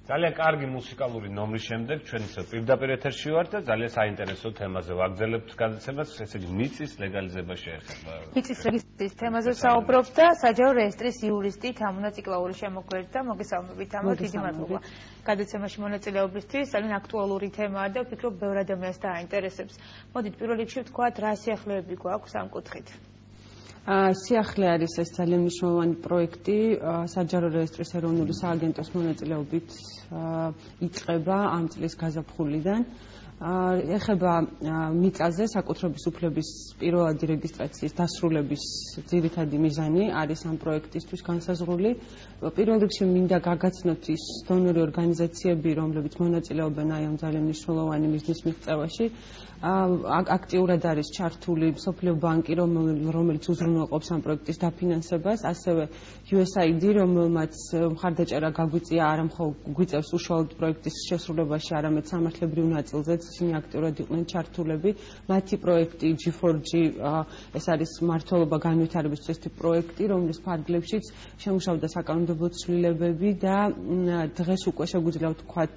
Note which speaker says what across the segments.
Speaker 1: ძალიან კარგი მუსიკალური ნომრის შემდეგ ჩვენ ისე პირდაპირ ეთერში ვართ და ძალიან საინტერესო თემაზე ვაგრძელებთ გადაცემას, ესე იგი მიწის ლეგალიზება შეეხება.
Speaker 2: მიწის რეგისტრის თემაზე საუბრობთ და საჯარო რეესტრის იურისტი თამუნა ციკლაური შემოგვერდა. მოგესალმებით, თამუნა, დიდი მადლობა. გადაცემაში მონაწილეობისთვის ძალიან აქტუალური თემაა და ვფიქრობ ბევრ ადამიანს დააინტერესებს. მოდით პირველ რიგში ვთქვათ, რა სიახლეები გვაქვს ამ კუთხით.
Speaker 3: სიახლე არის ეს ძალიან მნიშვნელოვანი პროექტი საჯარო რეესტრის ეროვნული სააგენტოს მონაწილეობით იწყება ამ წლის გაზაფხულიდან. ეხება მიწაზე საკუთრების უფლების პირველადი რეგისტრაციის დასრულების ძირითადი მიზანი არის ამ პროექტისთვის განსაზღვრული. პირველ რიგში მინდა გაგაცნოთ ის დონორი ორგანიზაციები, რომლებიც მონაწილეობენ აი ამ ძალიან მნიშვნელოვანი მიზნის მიღწევაში. აქტიურად არის ჩართული მსოფლიო ბანკი, რომელიც უზრუნველყოფს ამ პროექტის დაფინანსებას, ასევე USAID, რომელმაც მხარდაჭერა გაგვიწია არა მხოლოდ გვიწევს უშუალოდ პროექტის შესრულებაში, არამედ სამართლებრივ ნაწილზეც ისინი აქტიურად იყვნენ ჩართულები. მათი პროექტი G4G ეს არის მმართველობა განვითარების წესთი პროექტი, რომლის ფარგლებშიც შემუშავდა საკანონმდებლო ცვლილებები და დღეს უკვე შეგვიძლია ვთქვათ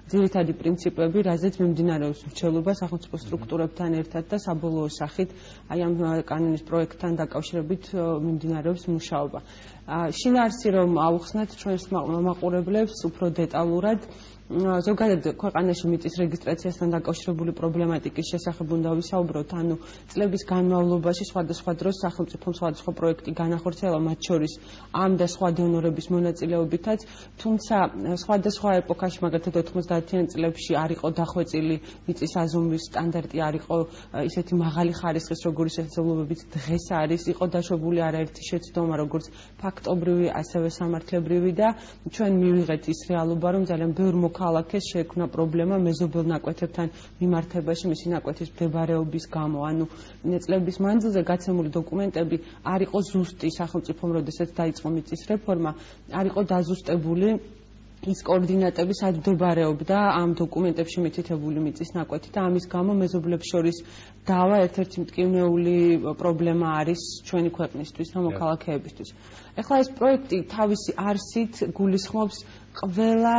Speaker 3: ძირითადი პრინციპები, რაზეც მიმდინარეობს მრჩევლობა სახელმწიფო სტრუქტურებთან ერთად და საბოლოო სახით აი ამ კანონის პროექტთან დაკავშირებით მიმდინარეობს მუშაობა. შინაარსი რომ ავხსნათ ჩვენს მაყურებლებს უფრო დეტალურად ზოგადად ქვეყანაში მიწის რეგისტრაციასთან დაკავშირებული პრობლემატიკის შესახებ უნდა ვისაუბროთ, ანუ წლების განმავლობაში სხვადასხვა დროს სახელმწიფომ სხვადასხვა პროექტი განახორციელა, მათ შორის ამ და სხვა დონორების მონაწილეობითაც, თუმცა სხვადასხვა ეპოქაში, მაგალითად 90-იან წლებში არ იყო დახვეწილი მიწის აზომვის სტანდარტი, არ იყო ისეთი მაღალი ხარისხის, როგორი შესაძლებლობებით დღეს არის, იყო დაშვებული არაერთი შეცდომა, როგორც ფაქტობრივი, ასევე სამართლებრივი და ჩვენ მივიღეთ ის რეალობა, რომ ძალიან ბევრ ქალაქეს შეექმნა პრობლემა მეზობელ ნაკვეთებთან მიმართებაში მისი ნაკვეთის მდებარეობის გამო. ანუ წლების მანძილზე გაცემული დოკუმენტები არ იყო ზუსტი სახელმწიფომ, როდესაც დაიწყო მიწის რეფორმა, არ იყო დაზუსტებული ის კოორდინატები, სად მდებარეობდა ამ დოკუმენტებში მითითებული მიწის ნაკვეთი და ამის გამო მეზობლებს შორის დავა ერთ-ერთი მტკივნეული პრობლემა არის ჩვენი ქვეყნისთვის და მოქალაქეებისთვის. ეხლა ეს პროექტი თავისი არსით გულისხმობს ყველა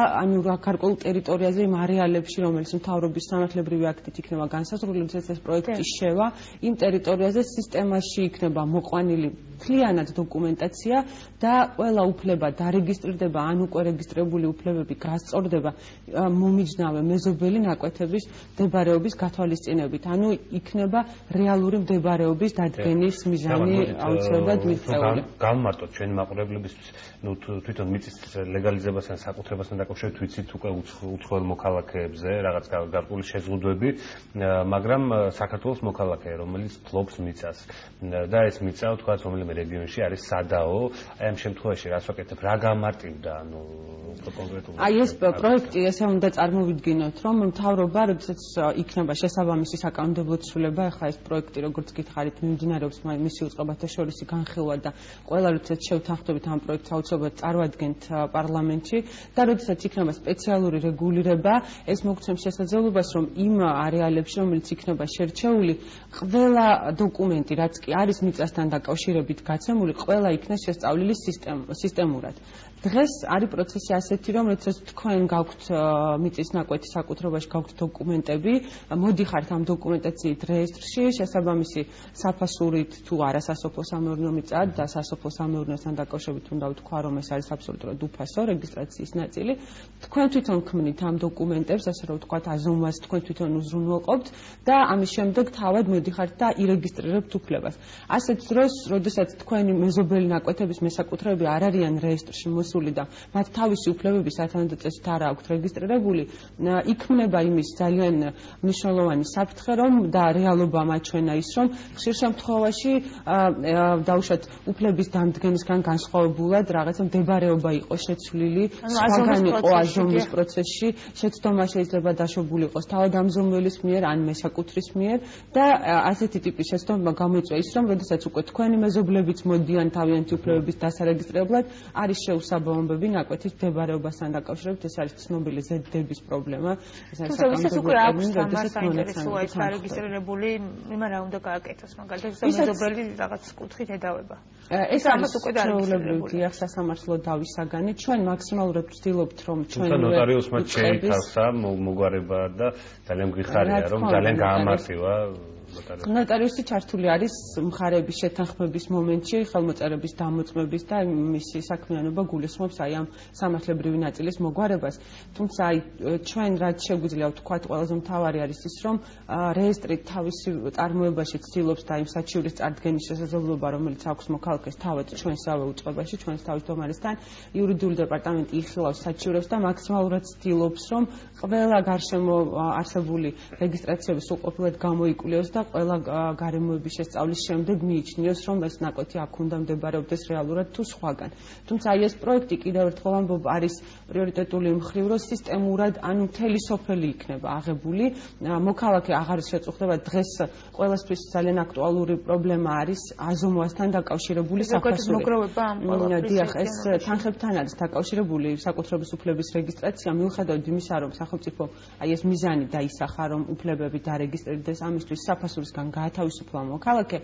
Speaker 3: გარკვეულ ტერიტორიაზე იმ არეალებში, რომელიც მთავრობის სამართლებრივი აქტით იქნება განსაზღვრული, როდესაც ეს პროექტი შევა, იმ ტერიტორიაზე სისტემაში იქნება მოყვანილი მთლიანად დოკუმენტაცია და ყველა უფლება დარეგისტრირდება, ან უკვე რეგისტრირებული უფლებები გასწორდება მომიჯნავე მეზობელი ნაკვეთების მდებარეობის გათვალისწინებით. ანუ იქნება რეალური მდებარეობის დადგენის მიზანი აუცილებლად მიღწეული.
Speaker 1: გავმარტოთ ჩვენი მაყურებლებისთვის, თვითონ მიწის ლეგალიზებასთან საკუთრებასთან დაკავშირებით ვიცით უკვე უცხოელ მოქალაქეებზე რაღაც გარკვეული შეზღუდვები, მაგრამ საქართველოს მოქალაქე, რომელიც ფლობს მიწას და ეს მიწა, თქვათ, რომელიმე რეგიონში არის სადაო, აი ამ შემთხვევაში რას ვაკეთებ, რა გამარტივდა, ანუ კონკრეტულად.
Speaker 3: აი ეს პროექტი ესე უნდა წარმოვიდგინოთ, რომ მთავრობა, როდესაც იქნება შესაბამისი საკანონმდებლო ცვლილება, ახლა ეს პროექტი, როგორც გითხარით, მიმდინარეობს მისი უწყებათა შორისი განხილვა და ყველა როდესაც შევთანხმდებით ამ პროექტს აუცილებლად წარვადგენთ პარლამენტში. და როდესაც იქნება სპეციალური რეგულირება, ეს მოგცემს შესაძლებლობას, რომ იმ არეალებში, რომელიც იქნება შერჩეული, ყველა დოკუმენტი, რაც კი არის მიწასთან დაკავშირებით გაცემული, ყველა იქნეს შესწავლილი სისტემურად. დღეს არის პროცესი ასეთი, რომ როდესაც თქვენ გაქვთ მიწის ნაკვეთის საკუთრებაში გაქვთ დოკუმენტები, მოდიხართ ამ დოკუმენტაციით რეესტრში, შესაბამისი საფასურით თუ არასასოფლო სამეურნეო მიწაა და სასოფლო სამეურნეოსთან დაკავშირებით უნდა ვთქვა, რომ ეს არის აბსოლუტურად უფასო რეგისტრაციის ნაწილი. თქვენ თვითონ ქმნით ამ დოკუმენტებს, ასე რომ ვთქვათ, აზომვას თქვენ თვითონ უზრუნველყოფთ და ამის შემდეგ თავად მოდიხართ და ირეგისტრირებთ უფლებას. ასეთ დროს, როდესაც თქვენი მეზობელი ნაკვეთების მესაკუთრეები არ არიან რეესტრში მოსული და მათ თავისი უფლებები სათანადო წესით არ აქვთ რეგისტრირებული, იქმნება იმის ძალიან მნიშვნელოვანი საფრთხე, რომ და რეალობა მაჩვენა ის, რომ ხშირ შემთხვევაში დაუშვათ უფლების დამდგენისგან განსხვავებულად რაღაცა მდებარეობა იყო შეცვლილი, სხვაგან იყო აზომვის პროცესში, შეცდომა შეიძლება დაშვებული იყოს თავად ამზომველის მიერ ან მესაკუთრის მიერ და ასეთი ტიპის შეცდომა გამოიწვია ის, რომ როდესაც უკვე თქვენი მეზობლებიც მოდიან თავიანთი უფლებების დასარეგისტრებლად, არის შეუსაბამო გასაბომბები ნაკვეთის მდებარეობასთან დაკავშირებით ეს არის ცნობილი ზედდების პრობლემა. ეს არის
Speaker 2: საკანონმდებლო ტერმინი, როდესაც საინტერესოა ეს არეგისტრირებული იმან რა უნდა გააკეთოს მაგალითად მეზობელი რაღაც კუთხით ედავება.
Speaker 3: ეს ამას უკვე დაარეგისტრირებული. დიახ, სასამართლო დავის საგანი. ჩვენ მაქსიმალურად ვცდილობთ რომ ჩვენ
Speaker 1: ნოტარიუსმა შეითავსა მოგვარება და ძალიან გიხარია რომ ძალიან გაამართლა
Speaker 3: ნოტარიუსი ჩართული არის მხარეების შეთანხმების მომენტში ხელმოწერების დამოწმების და მისი საქმიანობა გულისხმობს აი ამ სამართლებრივი ნაწილის მოგვარებას. თუმცა აი ჩვენ რაც შეგვიძლია ვთქვათ, ყველაზე მთავარი არის ის, რომ რეესტრი თავისი წარმოებაში ცდილობს და იმ საჩივრის წარდგენის შესაძლებლობა, რომელიც აქვს მოქალაქეს თავად ჩვენსავე უწყებაში, ჩვენს თავის დომარესთან, იურიდიული დეპარტამენტი იხილავს საჩივრებს და მაქსიმალურად ცდილობს, რომ ყველა გარშემო არსებული რეგისტრაციები სრულყოფილად გამოიკვლიოს და ყველა გარემოების შესწავლის შემდეგ მიიჩნიოს, რომ ეს ნაკვეთი აქ უნდა მდებარეობდეს რეალურად თუ სხვაგან. თუმცა აი ეს პროექტი კიდევ ერთხელ ამბობ არის პრიორიტეტული მხრივ, რომ სისტემურად ანუ მთელი სოფელი იქნება აღებული. მოქალაქე აღარ შეწუხდება დღეს ყველასთვის ძალიან აქტუალური პრობლემა არის აზომვასთან დაკავშირებული საფასური. დიახ, ეს თანხებთან არის დაკავშირებული საკუთრების უფლების რეგისტრაცია მიუხედავად იმისა, რომ სახელმწიფო აი ეს მიზანი დაისახა, რომ უფლებები დარეგისტრირდეს ამისთვის საფასურისგან გაათავისუფლა მოქალაქე,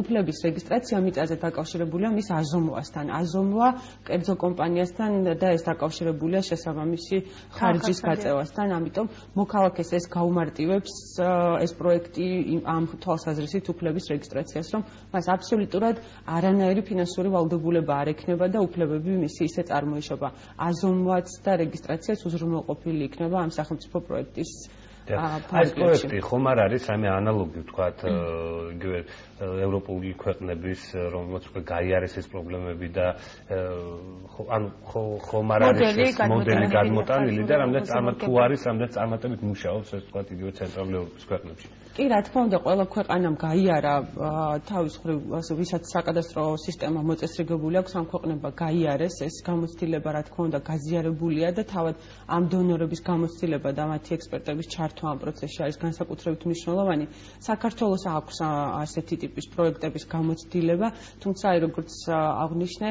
Speaker 3: უფლების რეგისტრაცია მიწაზე დაკავშირებულია მის აზომვასთან. აზომვა კერძო კომპანიასთან და ეს დაკავშირებულია შესაბამისი ხარჯის გაწევასთან, ამიტომ მოქალაქეს ეს გაუმარტივებს ეს პროექტი ამ თვალსაზრისით უფლების რეგისტრაციას, რომ მას აბსოლუტურად არანაირი ფინანსური ვალდებულება არ ექნება და უფლებები მისი ისე წარმოიშობა. აზომვაც და რეგისტრაციაც უზრუნველყოფილი იქნება ამ სახელმწიფო პროექტის
Speaker 1: ეს პროექტი ხომ არ არის რაიმე ანალოგი ვთქვათ იგივე ევროპული ქვეყნების რომელსაც უკვე გაიარეს ეს პრობლემები და ანუ ხომ არ არის მოდელი გადმოტანილი და რამდენიც თუ არის რამდენიც წარმატებით მუშაობს ეს ვთქვათ იგივე ცენტრალური ევროპის ქვეყნებში.
Speaker 3: კი, რა თქმა უნდა, ყველა ქვეყანამ გაიარა თავის მხრივ, ვისაც საკადასტრო სისტემა მოწესრიგებული აქვს, ამ ქვეყნებმა გაიარეს ეს გამოცდილება, რა თქმა უნდა, გაზიარებულია და თავად ამ დონორების გამოცდილება და მათი ექსპერტების ჩართვა ამ პროცესში არის განსაკუთრებით მნიშვნელოვანი. საქართველოს აქვს ასეთი ტიპის პროექტების გამოცდილება, თუმცა აი როგორც აღნიშნე,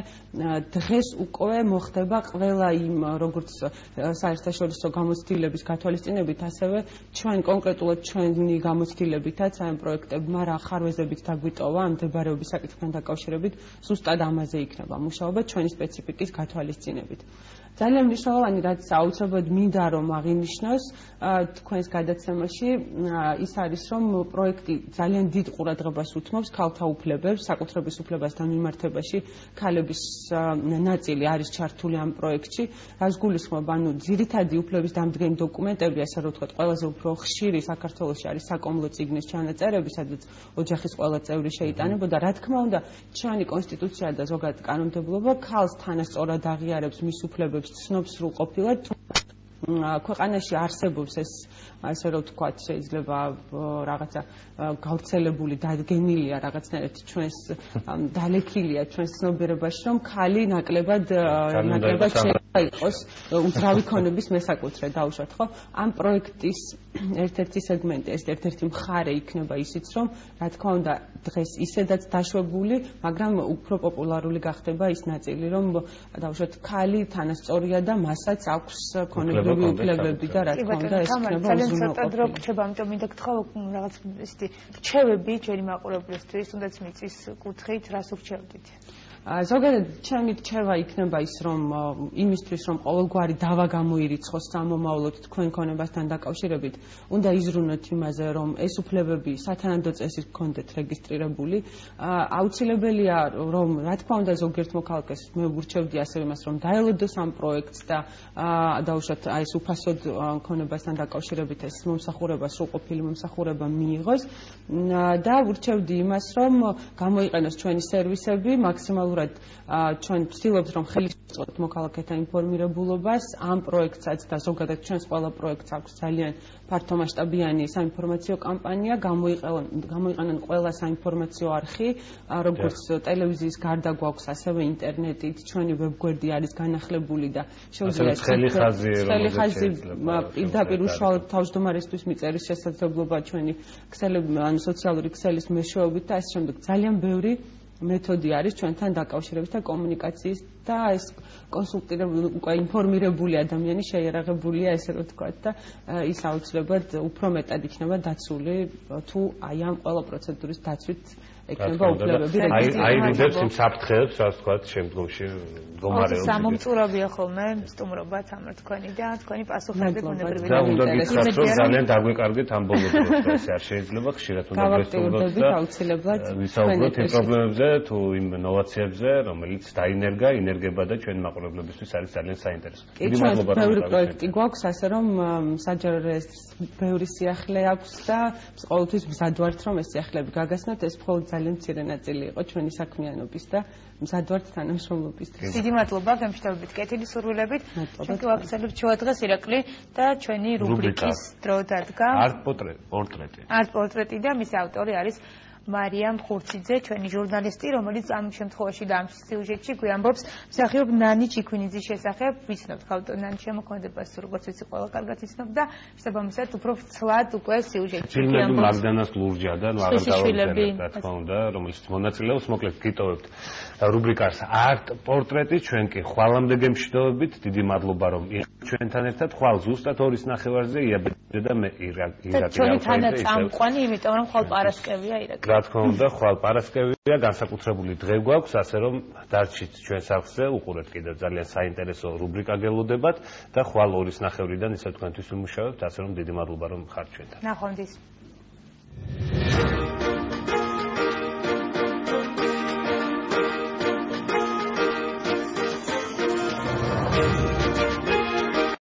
Speaker 3: დღეს უკვე მოხდება ყველა იმ როგორც საერთაშორისო გამოცდილების გათვალისწინებით, ასევე ჩვენ კონკრეტულად ჩვენი გამოცდილებითაც ამ პროექტებმა რა ხარვეზებით დაგვიტოვა ამ მდებარეობის საკითხთან დაკავშირებით, ზუსტად ამაზე იქნება მუშაობა ჩვენი სპეციფიკის გათვალისწინებით. ძალიან მნიშვნელოვანი რაც აუცილებლად მინდა რომ აღინიშნოს თქვენს გადაცემაში ის არის რომ პროექტი ძალიან დიდ ყურადღებას უთმობს ქალთა უფლებებს, საკუთრების უფლებასთან მიმართებაში ქალების ნაწილი არის ჩართული ამ პროექტში, რაც გულისხმობს ანუ ძირითადი უფლების დამდგენი დოკუმენტები, ასე რომ ვთქვათ, ყველაზე უფრო ხშირი საქართველოში არის საკომლო წიგნის ჩანაწერები, სადაც ოჯახის ყველა წევრი შეიტანებოდა. რა თქმა უნდა, ჩვენი კონსტიტუცია და ზოგადად კანონმდებლობა ქალს თანასწორად აღიარებს მის უფლებებს ცნობს სრულყოფილად. ქვეყანაში არსებობს ეს ასე რომ ვთქვათ, შეიძლება რაღაცა გავრცელებული დადგენილია რაღაცნაირად ჩვენს დალექილია ჩვენს ცნობიერებაში, რომ ქალი ნაკლებად იყოს უძრავი ქონების მესაკუთრე დაუშვათ, ხო? ამ პროექტის ერთ-ერთი სეგმენტი, ეს ერთ-ერთი მხარე იქნება ისიც, რომ რა თქმა უნდა დღეს ისედაც დაშვებული, მაგრამ უფრო პოპულარული გახდება ის ნაწილი, რომ დაუშვათ ქალი თანასწორია და მასაც აქვს ქონებრივი უფლებები და რა თქმა უნდა ეს იქნება
Speaker 2: ძალიან დრო გრჩება, ამიტომ მინდა გითხრა რაღაც ისეთი რჩევები ჩვენი მაყურებლისთვის, თუნდაც მიწის კუთხით, რას ურჩევდით?
Speaker 3: ზოგადად ჩემი რჩევა იქნება ის, რომ იმისთვის, რომ ყოველგვარი დავა გამოირიცხოს სამომავლოდ თქვენ ქონებასთან დაკავშირებით, უნდა იზრუნოთ იმაზე, რომ ეს უფლებები სათანადო წესით გქონდეთ რეგისტრირებული. აუცილებელია, რომ რა თქმა უნდა ზოგიერთ მოქალაქეს მე ვურჩევდი ასე იმას, რომ დაელოდოს ამ პროექტს და დაუშვათ აი ეს უფასოდ ქონებასთან დაკავშირებით ეს მომსახურება, სრულყოფილი მომსახურება მიიღოს და ვურჩევდი იმას, რომ გამოიყენოს ჩვენი სერვისები მაქსიმალურად ჩვენ ვცდილობთ რომ ხელისუფლოთ მოქალაქეთა ინფორმირებულობას ამ პროექტსაც და ზოგადად ჩვენს ყველა პროექტს აქვს ძალიან ფართომასშტაბიანი საინფორმაციო კამპანია, გამოიყენონ ყველა საინფორმაციო არხი, როგორც ტელევიზიის გარდა გვაქვს ასევე ინტერნეტით, ჩვენი ვებგვერდი არის განახლებული და
Speaker 1: შეუძლია ხელი ხაზი
Speaker 3: პირდაპირ უშუალოდ თავმჯდომარესთვის მიწერის შესაძლებლობა ჩვენი ქსელები, ანუ სოციალური ქსელის მეშვეობით და ასე შემდეგ ძალიან ბევრი მეთოდი არის ჩვენთან დაკავშირების და კომუნიკაციის და ეს კონსულტირებული უკვე ინფორმირებული ადამიანი შეიარაღებულია ესე რომ ვთქვათ და ის აუცილებლად უფრო მეტად იქნება დაცული თუ აი ამ ყველა პროცედურის დაცვით ეკნება უფლებები
Speaker 1: აიძებს იმ საფრთხეებს რაც ვთქვათ შემდგომში მდგომარეობის
Speaker 2: სამომწურავია ხოლმე სტუმრობაც ამერ თქვენი და თქვენი პასუხები ბუნებრივია
Speaker 1: და უნდა გითხრათ რომ ძალიან დაგვეკარგეთ ამ ბოლო დროს ეს არ შეიძლება ხშირად უნდა
Speaker 3: გავასწავლოთ და აუცილებლად
Speaker 1: ვისაუბროთ იმ პრობლემებზე თუ იმ ინოვაციებზე რომელიც დაინერგა ინერგება და ჩვენი მაყურებლებისთვის არის ძალიან საინტერესო.
Speaker 3: დიდი მადლობა ბევრი პროექტი გვაქვს ასე რომ საჯარო რეესტრს ბევრი სიახლე აქვს და ყოველთვის მზად ვართ რომ ეს სიახლეები გაგაცნოთ ეს მხოლოდ ძალიან მცირე ნაწილი იყო ჩვენი საქმიანობის და მზად ვართ თანამშრომლობის დღეს.
Speaker 2: დიდი მადლობა გემშვიდობით კეთილი სურვილებით. ჩვენ ვაქცევებთ ჩვენ დღეს ირაკლი და ჩვენი რუბრიკის დრო დადგა. არტ პორტრეტი და მის ავტორი არის მარიამ ხურციძე, ჩვენი ჟურნალისტი, რომელიც ამ შემთხვევაში და ამ სიუჟეტში გვიამბობს მსახიობ ნანი ჩიქვინიძის შესახებ. ვიცნობთ ხავთ ნანის შემოქმედებას, როგორც ვიცი, ყველა კარგად იცნობ და შესაბამისად უფრო ცლად უკვე სიუჟეტში
Speaker 1: გვიამბობს. მაგდანას ლურჯა და აღარ რა თქმა უნდა, რომელიც მონაწილეობს, მოკლედ გიტოვებთ რუბრიკას არტ პორტრეტი, ჩვენ კი ხვალამდე გემშვიდობებით, დიდი მადლობა რომ ჩვენთან ერთად ხვალ ზუსტად 2-ის ნახევარზე იაბედე და მე ირაკლი.
Speaker 2: ჩვენი თანაც წამყვანი, იმიტომ რომ ხვალ პარასკევია ირაკლი.
Speaker 1: რა თქმა უნდა, ხვალ პარასკევია, განსაკუთრებული დღე გვაქვს, ასე რომ დარჩით ჩვენ სახლზე, უყურეთ კიდევ ძალიან საინტერესო რუბრიკა გელოდებათ და ხვალ 2-ის ნახევრიდან ისე თქვენთვის ვიმუშავებთ, ასე რომ დიდი მადლობა რომ ხართ ჩვენთან.
Speaker 2: ნახვამდის.